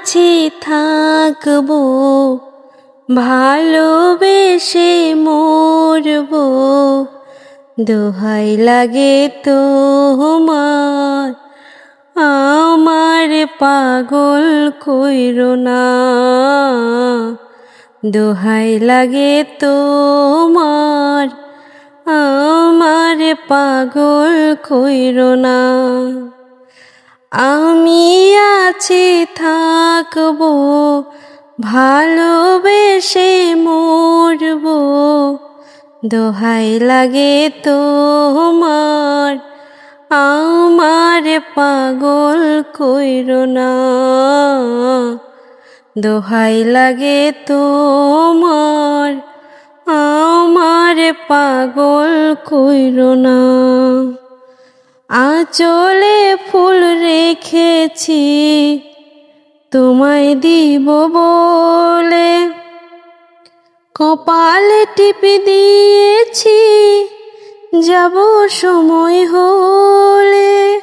আছি থাকবো, ভালোবেসে মরবো। দোহাই লাগে তোমার, আমার পাগল কইরো না। দোহাই লাগে তোমার, আমার পাগল কইরো না। আমি আছি থাকবো, ভালোবেসে মরবো। দোহাই লাগে তোমার, আমার পাগল কইরো না। দোহাই লাগে তোমার, আমার পাগল কইরো না। আঁচলে ফুল রেখেছি তোমায় দিব বলে, কপালে টিপে দিয়েছি যাব সময় হলে।